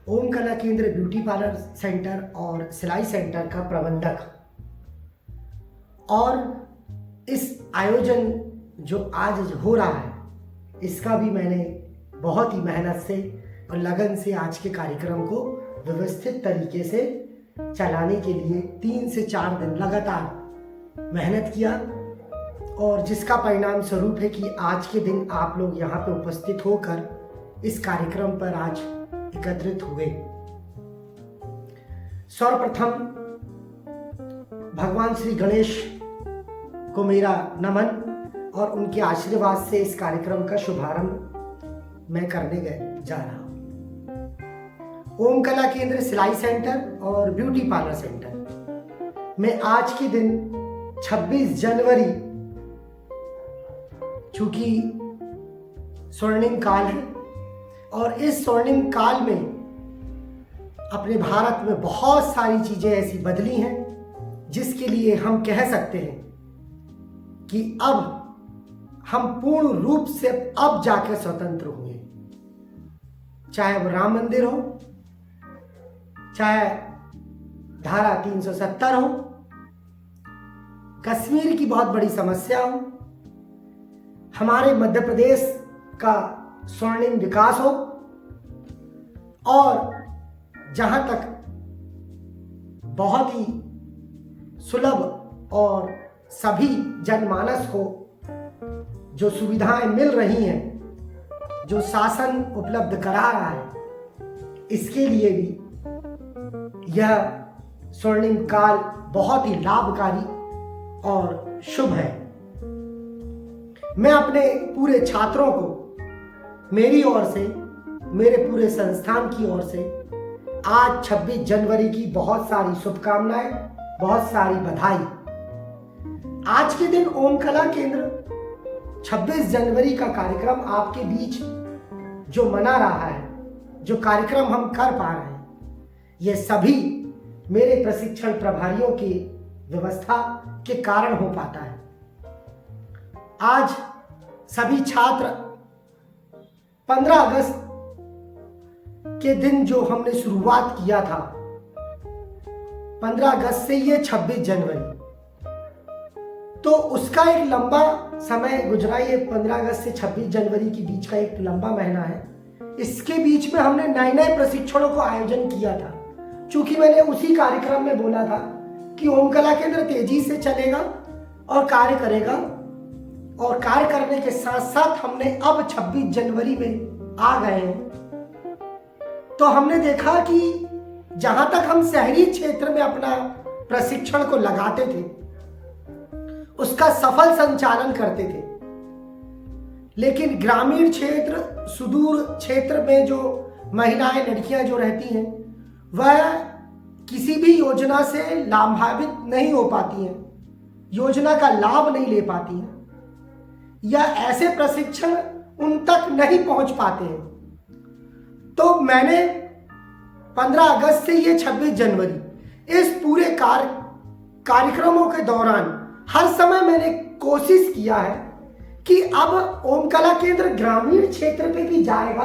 ओम कला केंद्र beauty parlour centre और सिलाई सेंटर का प्रबंधक। और इस आयोजन जो आज हो रहा है इसका भी मैंने बहुत ही मेहनत से और लगन से आज के कार्यक्रम को व्यवस्थित तरीके से चलाने के लिए 3 से 4 दिन लगातार मेहनत किया और जिसका परिणाम स्वरूप है कि आज के दिन आप लोग यहाँ पे उपस्थित होकर इस कार्यक्रम पर आज एकत्रित हुए। सर्वप्रथम भगवान श्री गणेश को मेरा नमन और उनके आशीर्वाद से इस कार्यक्रम का शुभारंभ मैं करने जा रहा हूं। ओम कला केंद्र सिलाई सेंटर और ब्यूटी पार्लर सेंटर में आज के दिन 26 जनवरी चूंकि स्वर्णिम काल है और इस स्वर्णिम काल में अपने भारत में बहुत सारी चीजें ऐसी बदली हैं जिसके लिए हम कह सकते हैं कि अब हम पूर्ण रूप से अब जाकर स्वतंत्र हुए। चाहे वो राम मंदिर हो, चाहे धारा 370 हो, कश्मीर की बहुत बड़ी समस्या हो, हमारे मध्य प्रदेश का स्वर्णिम विकास हो और जहां तक बहुत ही सुलभ और सभी जनमानस को जो सुविधाएं मिल रही हैं, जो शासन उपलब्ध करा रहा है, इसके लिए भी यह स्वर्णिम काल बहुत ही लाभकारी और शुभ है। मैं अपने पूरे छात्रों को मेरी ओर से, मेरे पूरे संस्थान की ओर से आज 26 जनवरी की बहुत सारी शुभकामनाएं, बहुत सारी बधाई। आज के दिन ओम कला केंद्र 26 जनवरी का कार्यक्रम आपके बीच जो मना रहा है, जो कार्यक्रम हम कर पा रहे हैं, ये सभी मेरे प्रशिक्षण प्रभारियों की व्यवस्था के कारण हो पाता है। आज सभी छात्र 15 अगस्त के दिन जो हमने शुरुआत किया था, 15 अगस्त से ये 26 जनवरी, तो उसका एक लंबा समय गुजरा। ये 15 अगस्त से 26 जनवरी के बीच का एक लंबा महीना है। इसके बीच में हमने नए प्रशिक्षणों को आयोजन किया था। चूंकि मैंने उसी कार्यक्रम में बोला था कि ओम कला केंद्र तेजी से चलेगा और कार्य करेगा, और कार्य करने के साथ साथ हमने अब 26 जनवरी में आ गए हैं, तो हमने देखा कि जहां तक हम शहरी क्षेत्र में अपना प्रशिक्षण को लगाते थे, उसका सफल संचालन करते थे, लेकिन ग्रामीण क्षेत्र, सुदूर क्षेत्र में जो महिलाएं, लड़कियां जो रहती हैं, वह किसी भी योजना से लाभान्वित नहीं हो पाती हैं, योजना का लाभ नहीं ले पाती हैं, या ऐसे प्रशिक्षण उन तक नहीं पहुंच पाते हैं। तो मैंने 15 अगस्त से ये 26 जनवरी, इस पूरे कार्यक्रमों के दौरान हर समय मैंने कोशिश किया है कि अब ओम कला केंद्र ग्रामीण क्षेत्र पे भी जाएगा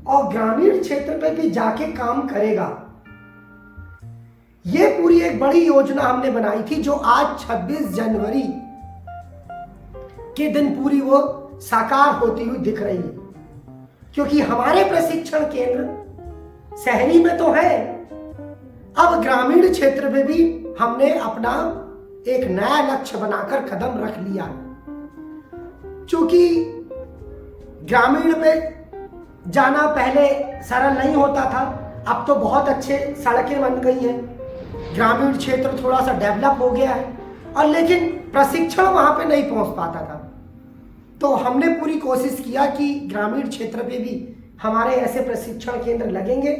और ग्रामीण क्षेत्र पे भी जाके काम करेगा। ये पूरी एक बड़ी योजना हमने बनाई थी जो आज 26 जनवरी के दिन पूरी वो साकार होती हुई दिख रही है। क्योंकि हमारे प्रशिक्षण केंद्र शहरी में तो है, अब ग्रामीण क्षेत्र में भी हमने अपना एक नया लक्ष्य बनाकर कदम रख लिया। क्योंकि ग्रामीण में जाना पहले सरल नहीं होता था, अब तो बहुत अच्छे सड़कें बन गई हैं, ग्रामीण क्षेत्र थोड़ा सा डेवलप हो गया है, और लेकिन प्रशिक्षण वहां पे नहीं पहुंच पाता था। तो हमने पूरी कोशिश किया कि ग्रामीण क्षेत्र पे भी हमारे ऐसे प्रशिक्षण केंद्र लगेंगे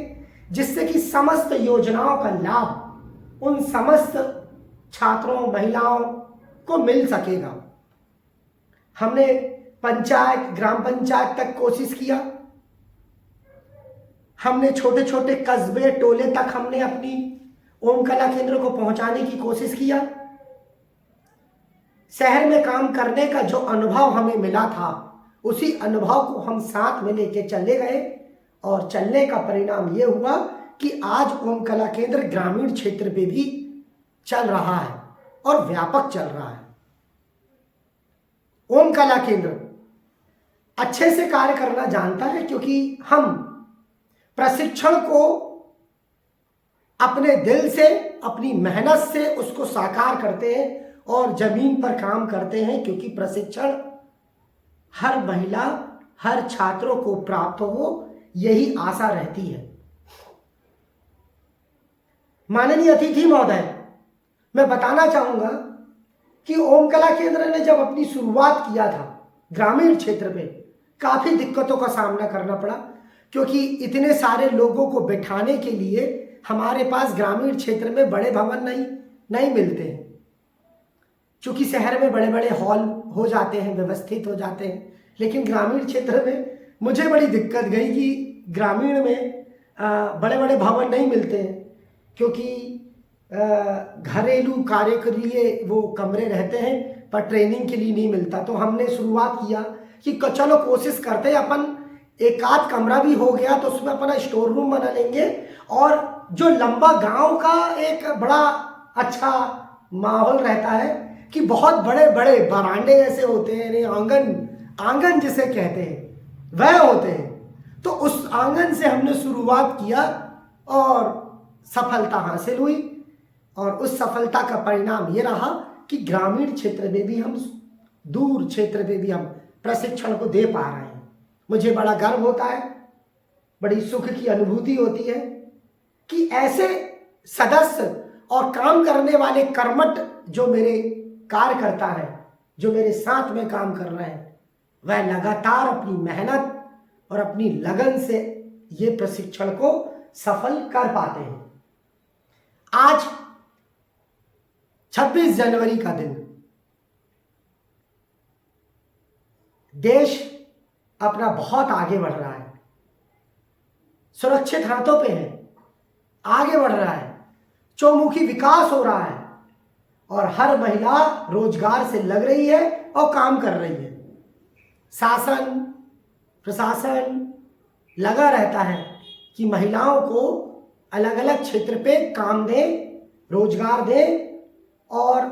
जिससे कि समस्त योजनाओं का लाभ उन समस्त छात्रों, महिलाओं को मिल सकेगा। हमने पंचायत, ग्राम पंचायत तक कोशिश किया, हमने छोटे छोटे कस्बे, टोले तक हमने अपनी ओम कला केंद्र को पहुंचाने की कोशिश किया। शहर में काम करने का जो अनुभव हमें मिला था, उसी अनुभव को हम साथ में लेके चले गए और चलने का परिणाम ये हुआ कि आज ओम कला केंद्र ग्रामीण क्षेत्र पे भी चल रहा है और व्यापक चल रहा है। ओम कला केंद्र अच्छे से कार्य करना जानता है, क्योंकि हम प्रशिक्षण को अपने दिल से, अपनी मेहनत से उसको साकार करते हैं और जमीन पर काम करते हैं, क्योंकि प्रशिक्षण हर महिला, हर छात्रों को प्राप्त हो, यही आशा रहती है। माननीय अतिथि महोदय, मैं बताना चाहूंगा कि ओम कला केंद्र ने जब अपनी शुरुआत किया था ग्रामीण क्षेत्र में काफी दिक्कतों का सामना करना पड़ा, क्योंकि इतने सारे लोगों को बिठाने के लिए हमारे पास ग्रामीण क्षेत्र में बड़े भवन नहीं मिलते हैं। चूंकि शहर में बड़े बड़े हॉल हो जाते हैं, व्यवस्थित हो जाते हैं, लेकिन ग्रामीण क्षेत्र में मुझे बड़ी दिक्कत गई कि ग्रामीण में बड़े बड़े भवन नहीं मिलते हैं, क्योंकि घरेलू कार्य के लिए वो कमरे रहते हैं पर ट्रेनिंग के लिए नहीं मिलता। तो हमने शुरुआत किया कि चलो कोशिश करते हैं, अपन एक आध कमरा भी हो गया तो उसमें अपना स्टोर रूम बना लेंगे, और जो लंबा गांव का एक बड़ा अच्छा माहौल रहता है कि बहुत बड़े बड़े बरांडे ऐसे होते हैं, आंगन जिसे कहते हैं वह होते हैं। तो उस आंगन से हमने शुरुआत किया और सफलता हासिल हुई, और उस सफलता का परिणाम ये रहा कि ग्रामीण क्षेत्र में भी हम, दूर क्षेत्र में भी हम प्रशिक्षण को दे पा रहे हैं। मुझे बड़ा गर्व होता है, बड़ी सुख की अनुभूति होती है कि ऐसे सदस्य और काम करने वाले कर्मठ जो मेरे कार्यकर्ता हैं, जो मेरे साथ में काम कर रहे हैं, वह लगातार अपनी मेहनत और अपनी लगन से ये प्रशिक्षण को सफल कर पाते हैं। आज 26 जनवरी का दिन, देश अपना बहुत आगे बढ़ रहा है, सुरक्षित हाथों पे है, आगे बढ़ रहा है, चौमुखी विकास हो रहा है, और हर महिला रोजगार से लग रही है और काम कर रही है। शासन प्रशासन लगा रहता है कि महिलाओं को अलग अलग क्षेत्र पे काम दे, रोजगार दे, और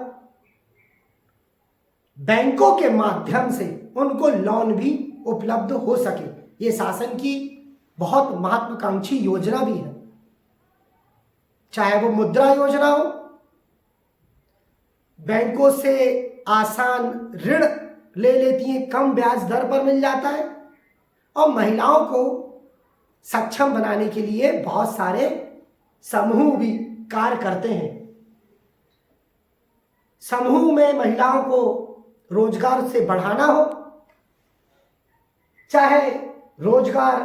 बैंकों के माध्यम से उनको लोन भी उपलब्ध हो सके। ये शासन की बहुत महत्वाकांक्षी योजना भी है, चाहे वो मुद्रा योजना हो, बैंकों से आसान ऋण ले लेती हैं, कम ब्याज दर पर मिल जाता है, और महिलाओं को सक्षम बनाने के लिए बहुत सारे समूह भी कार्य करते हैं। समूह में महिलाओं को रोजगार से बढ़ाना हो, चाहे रोजगार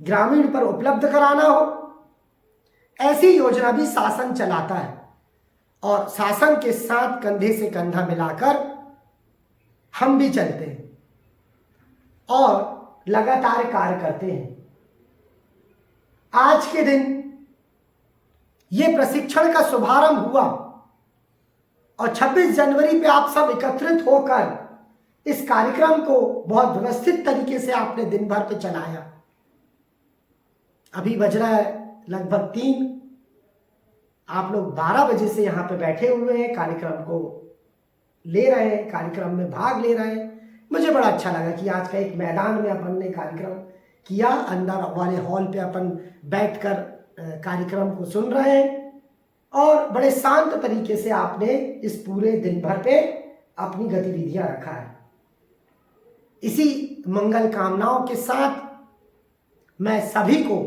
ग्रामीण पर उपलब्ध कराना हो, ऐसी योजना भी शासन चलाता है, और शासन के साथ कंधे से कंधा मिलाकर हम भी चलते हैं और लगातार कार्य करते हैं। आज के दिन ये प्रशिक्षण का शुभारंभ हुआ और 26 जनवरी पे आप सब एकत्रित होकर इस कार्यक्रम को बहुत व्यवस्थित तरीके से आपने दिन भर पे चलाया। अभी बज रहा है लगभग 3, आप लोग 12 बजे से यहाँ पे बैठे हुए हैं, कार्यक्रम को ले रहे हैं, कार्यक्रम में भाग ले रहे हैं। मुझे बड़ा अच्छा लगा कि आज का एक मैदान में अपन ने कार्यक्रम किया, अंदर वाले हॉल पे अपन बैठकर कार्यक्रम को सुन रहे हैं, और बड़े शांत तरीके से आपने इस पूरे दिन भर पे अपनी गतिविधियां रखा है। इसी मंगल कामनाओं के साथ मैं सभी को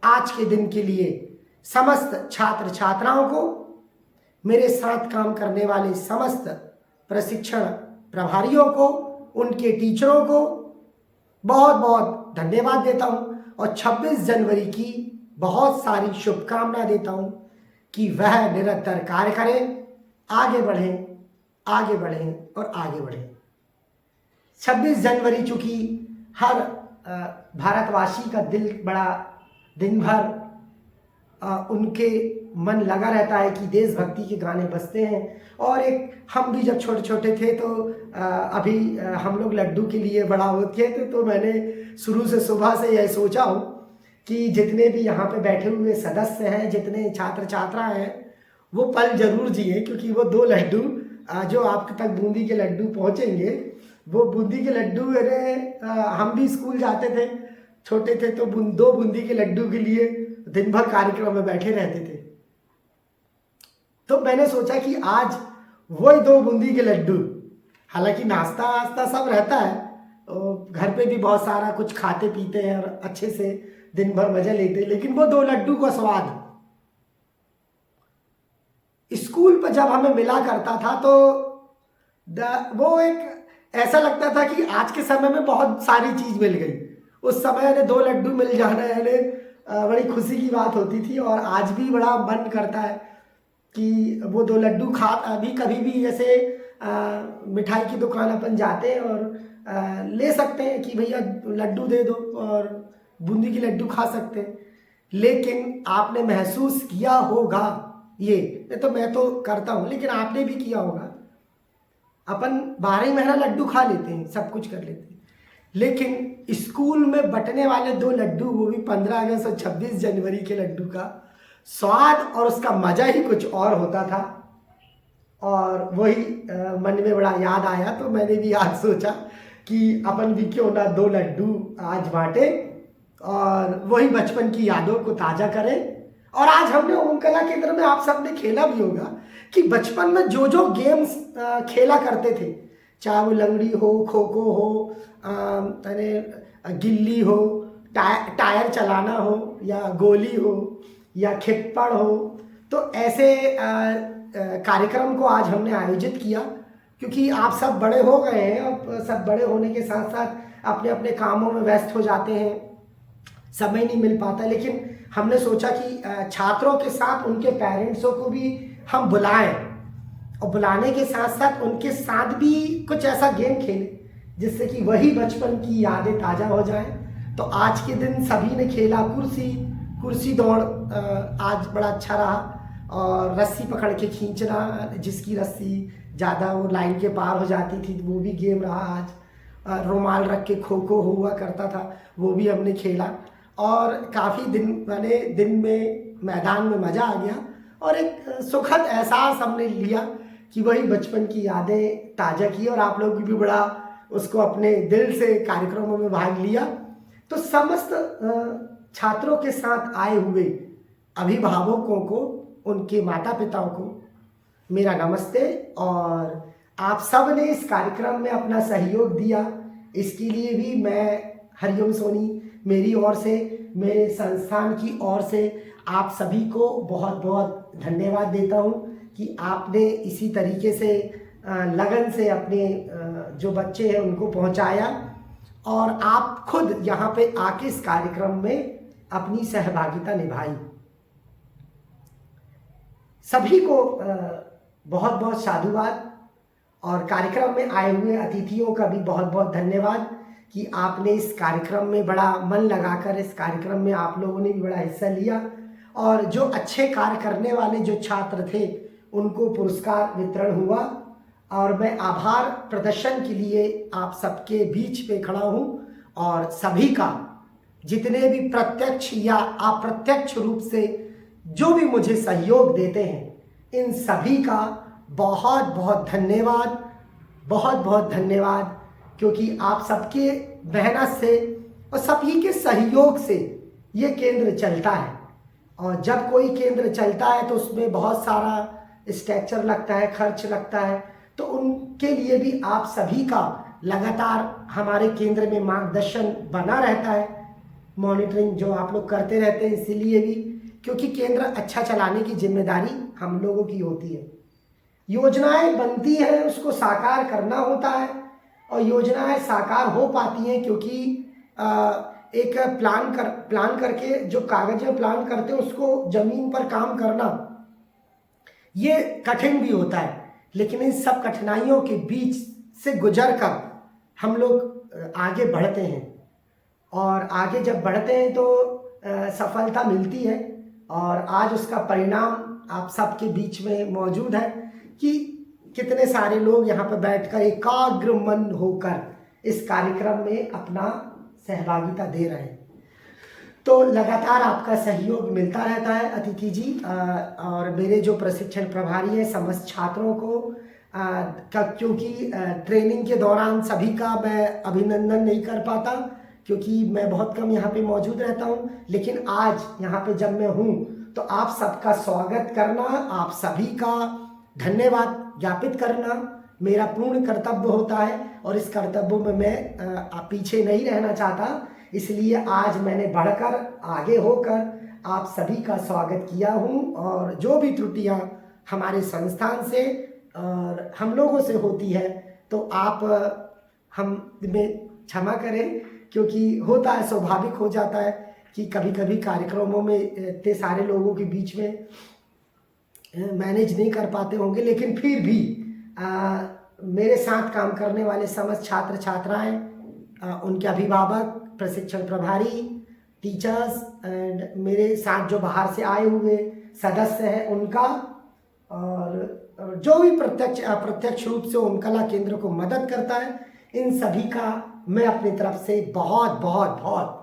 आज के दिन के लिए, समस्त छात्र छात्राओं को, मेरे साथ काम करने वाले समस्त प्रशिक्षण प्रभारियों को, उनके टीचरों को बहुत बहुत धन्यवाद देता हूं, और 26 जनवरी की बहुत सारी शुभकामना देता हूं कि वह निरंतर कार्य करें, आगे बढ़ें, आगे बढ़ें और आगे बढ़ें। 26 जनवरी चूंकि हर भारतवासी का दिल बड़ा दिन भर उनके मन लगा रहता है कि देशभक्ति के गाने बजते हैं, और एक हम भी जब छोटे छोटे थे तो अभी हम लोग लड्डू के लिए बड़ा होते थे, तो मैंने शुरू से सुबह से यह सोचा हूँ कि जितने भी यहाँ पे बैठे हुए सदस्य हैं, जितने छात्र छात्रा हैं, वो पल जरूर जिए, क्योंकि वो 2 लड्डू जो आपके तक बूंदी के लड्डू पहुँचेंगे, वो बूंदी के लड्डू हम भी स्कूल जाते थे, छोटे थे तो 2 बूंदी के लड्डू के लिए दिन भर कार्यक्रम में बैठे रहते थे। तो मैंने सोचा कि आज वही 2 बूंदी के लड्डू, हालांकि नाश्ता वास्ता सब रहता है, घर पे भी बहुत सारा कुछ खाते पीते हैं और अच्छे से दिन भर मजा लेते हैं, लेकिन वो 2 लड्डू का स्वाद स्कूल पर जब हमें मिला करता था तो वो एक ऐसा लगता था कि आज के समय में बहुत सारी चीज मिल गई। उस समय 2 लड्डू मिल जाना बड़ी खुशी की बात होती थी, और आज भी बड़ा मन करता है कि वो 2 लड्डू अभी कभी भी जैसे मिठाई की दुकान अपन जाते हैं और ले सकते हैं कि भैया लड्डू दे दो और बूंदी की लड्डू खा सकते हैं। लेकिन आपने महसूस किया होगा, ये तो मैं तो करता हूँ, लेकिन आपने भी किया होगा, अपन 12 महीना लड्डू खा लेते हैं, सब कुछ कर लेते हैं, लेकिन स्कूल में बंटने वाले 2 लड्डू, वो भी 15 अगस्त और 26 जनवरी के लड्डू का स्वाद और उसका मजा ही कुछ और होता था। और वही मन में बड़ा याद आया, तो मैंने भी आज सोचा कि अपन भी क्यों ना 2 लड्डू आज बांटे और वही बचपन की यादों को ताजा करें। और आज हमने ओम कला केंद्र में आप सबने खेला भी होगा कि बचपन में जो जो गेम्स खेला करते थे, चाहे वो लंगड़ी हो, खो खो हो, गिल्ली हो, टायर चलाना हो, या गोली हो, या खिप्पड़ हो, तो ऐसे कार्यक्रम को आज हमने आयोजित किया, क्योंकि आप सब बड़े हो गए हैं और सब बड़े होने के साथ साथ अपने अपने कामों में व्यस्त हो जाते हैं, समय नहीं मिल पाता। लेकिन हमने सोचा कि छात्रों के साथ उनके पेरेंट्सों को भी हम बुलाएं, और बुलाने के साथ साथ उनके साथ भी कुछ ऐसा गेम खेलें जिससे कि वही बचपन की यादें ताज़ा हो जाएं। तो आज के दिन सभी ने खेला कुर्सी दौड़, आज बड़ा अच्छा रहा, और रस्सी पकड़ के खींचना, जिसकी रस्सी ज़्यादा वो लाइन के पार हो जाती थी, वो भी गेम रहा आज। रुमाल रख के खो खो हुआ करता था, वो भी हमने खेला, और काफ़ी दिन में मैदान में मज़ा आ गया, और एक सुखद एहसास हमने लिया कि वही बचपन की यादें ताज़ा की, और आप लोग भी बड़ा उसको अपने दिल से कार्यक्रमों में भाग लिया। तो समस्त छात्रों के साथ आए हुए अभिभावकों को, उनके माता पिताओं को मेरा नमस्ते, और आप सब ने इस कार्यक्रम में अपना सहयोग दिया, इसके लिए भी मैं हरिओम सोनी मेरी ओर से, मेरे संस्थान की ओर से आप सभी को बहुत बहुत धन्यवाद देता हूं कि आपने इसी तरीके से लगन से अपने जो बच्चे हैं उनको पहुंचाया, और आप खुद यहाँ पे आके इस कार्यक्रम में अपनी सहभागिता निभाई। सभी को बहुत बहुत साधुवाद, और कार्यक्रम में आए हुए अतिथियों का भी बहुत बहुत धन्यवाद कि आपने इस कार्यक्रम में बड़ा मन लगाकर इस कार्यक्रम में आप लोगों ने भी बड़ा हिस्सा लिया, और जो अच्छे कार्य करने वाले जो छात्र थे उनको पुरस्कार वितरण हुआ, और मैं आभार प्रदर्शन के लिए आप सबके बीच पे खड़ा हूँ, और सभी का जितने भी प्रत्यक्ष या अप्रत्यक्ष रूप से जो भी मुझे सहयोग देते हैं, इन सभी का बहुत बहुत धन्यवाद, बहुत बहुत धन्यवाद, क्योंकि आप सबके मेहनत से और सभी के सहयोग से ये केंद्र चलता है। और जब कोई केंद्र चलता है तो उसमें बहुत सारा स्ट्रक्चर लगता है, खर्च लगता है, तो उनके लिए भी आप सभी का लगातार हमारे केंद्र में मार्गदर्शन बना रहता है, मॉनिटरिंग जो आप लोग करते रहते हैं, इसीलिए भी क्योंकि केंद्र अच्छा चलाने की जिम्मेदारी हम लोगों की होती है। योजनाएं बनती हैं, उसको साकार करना होता है, और योजनाएं साकार हो पाती हैं क्योंकि एक प्लान करके जो कागज में प्लान करते हैं उसको जमीन पर काम करना ये कठिन भी होता है, लेकिन इन सब कठिनाइयों के बीच से गुजर कर हम लोग आगे बढ़ते हैं, और आगे जब बढ़ते हैं तो सफलता मिलती है। और आज उसका परिणाम आप सबके बीच में मौजूद है कि कितने सारे लोग यहाँ पर बैठकर एकाग्र मन होकर इस कार्यक्रम में अपना सहभागिता दे रहे हैं। तो लगातार आपका सहयोग मिलता रहता है अतिथि जी, और मेरे जो प्रशिक्षण प्रभारी हैं समस्त छात्रों को क्योंकि ट्रेनिंग के दौरान सभी का मैं अभिनंदन नहीं कर पाता क्योंकि मैं बहुत कम यहाँ पे मौजूद रहता हूँ, लेकिन आज यहाँ पे जब मैं हूँ तो आप सबका स्वागत करना, आप सभी का धन्यवाद ज्ञापित करना मेरा पूर्ण कर्तव्य होता है और इस कर्तव्य में मैं पीछे नहीं रहना चाहता। इसलिए आज मैंने बढ़कर आगे होकर आप सभी का स्वागत किया हूँ और जो भी त्रुटियाँ हमारे संस्थान से और हम लोगों से होती है तो आप हम में क्षमा करें, क्योंकि होता है, स्वाभाविक हो जाता है कि कभी कभी कार्यक्रमों में इतने सारे लोगों के बीच में मैनेज नहीं कर पाते होंगे, लेकिन फिर भी मेरे साथ काम करने वाले समस्त छात्र छात्राएं, उनके अभिभावक, प्रशिक्षण प्रभारी, टीचर्स एंड मेरे साथ जो बाहर से आए हुए सदस्य हैं उनका, और जो भी प्रत्यक्ष अप्रत्यक्ष रूप से ओम कला केंद्र को मदद करता है, इन सभी का मैं अपनी तरफ से बहुत बहुत बहुत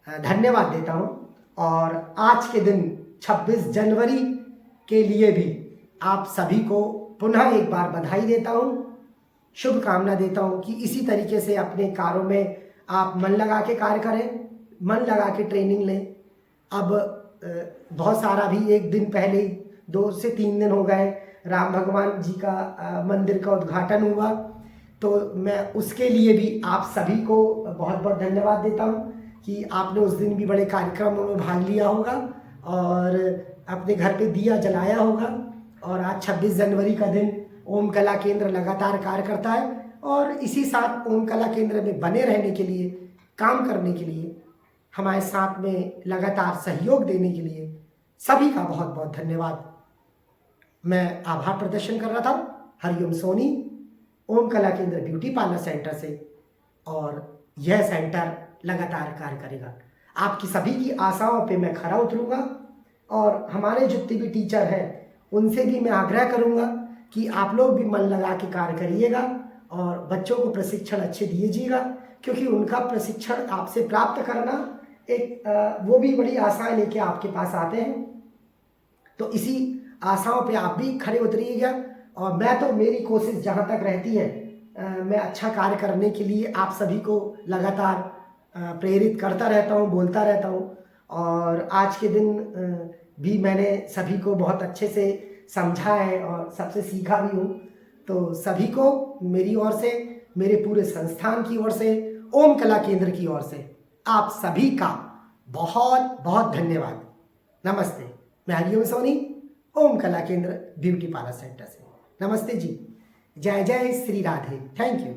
धन्यवाद देता हूं। और आज के दिन 26 जनवरी के लिए भी आप सभी को पुनः एक बार बधाई देता हूं, शुभकामना देता हूं कि इसी तरीके से अपने कार्यों में आप मन लगा के कार्य करें, मन लगा के ट्रेनिंग लें। अब बहुत सारा भी, एक दिन पहले 2 से 3 दिन हो गए राम भगवान जी का मंदिर का उद्घाटन हुआ, तो मैं उसके लिए भी आप सभी को बहुत बहुत धन्यवाद देता हूं कि आपने उस दिन भी बड़े कार्यक्रमों में भाग लिया होगा और अपने घर पे दिया जलाया होगा। और आज 26 जनवरी का दिन ओम कला केंद्र लगातार कार्य करता है और इसी साथ ओम कला केंद्र में बने रहने के लिए, काम करने के लिए, हमारे साथ में लगातार सहयोग देने के लिए सभी का बहुत बहुत धन्यवाद। मैं आभार प्रदर्शन कर रहा था हरिओम सोनी, ओम कला केंद्र ब्यूटी पार्लर सेंटर से, और यह सेंटर लगातार कार्य करेगा। आपकी सभी की आशाओं पे मैं खरा उतरूंगा और हमारे जितने भी टीचर हैं उनसे भी मैं आग्रह करूंगा कि आप लोग भी मन लगा के कार्य करिएगा और बच्चों को प्रशिक्षण अच्छे दीजिएगा, क्योंकि उनका प्रशिक्षण आपसे प्राप्त करना एक वो भी बड़ी आशाएं लेके आपके पास आते हैं। तो इसी आशाओं पे आप भी खड़े उतरिएगा और मैं तो, मेरी कोशिश जहाँ तक रहती है मैं अच्छा कार्य करने के लिए आप सभी को लगातार प्रेरित करता रहता हूँ, बोलता रहता हूँ। और आज के दिन भी मैंने सभी को बहुत अच्छे से समझा है और सबसे सीखा भी हूँ। तो सभी को मेरी ओर से, मेरे पूरे संस्थान की ओर से, ओम कला केंद्र की ओर से आप सभी का बहुत बहुत धन्यवाद। नमस्ते। मैं हरिओम सोनी, ओम कला केंद्र ब्यूटी पार्लर सेंटर से। नमस्ते जी। जय जय श्री राधे। Thank you.